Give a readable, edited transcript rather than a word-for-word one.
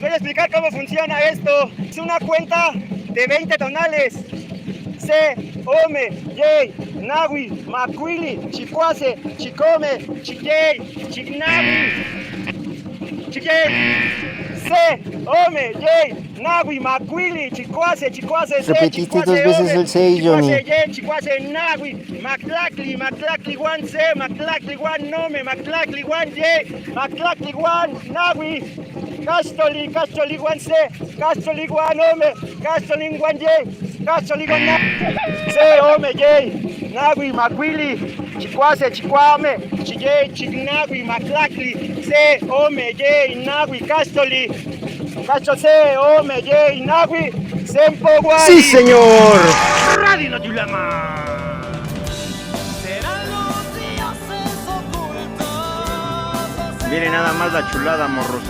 Voy a explicar cómo funciona esto. Es una cuenta de 20 tonales. Se, Ome, Yey, Nawi, Macuili, Chicuase, Chicome, Chiquey, Chignawi, Chiquey. Se, Ome, Yey, Nawi, Macuili, Chicuase, Chicuase, Se, Repetiste Chicuase, dos veces Ome, el 6, Johnny. Chicuase, Yey, Chicuase, Nawi, Maclacli, Maclacli, One, Se, Maclacli, One, Nome, Maclacli, One, Yey, Maclacli, One, Nawi. Castoli, Castoli, One, Se, Castoli, One, Ome, Castoli, One, Yey, Castoli, One, Nawi. Se, Ome, Yey, Nawi, Macuili, Chicuase, Chicuame, Chiyey, Chignagui, Maclacli, Se, Ome, Yey, Nawi, Castoli, Casto, Se, Ome, Yey, Nawi, Sempo, Guay. ¡Sí, señor! Radio Notulama. Miren nada más la chulada, morros,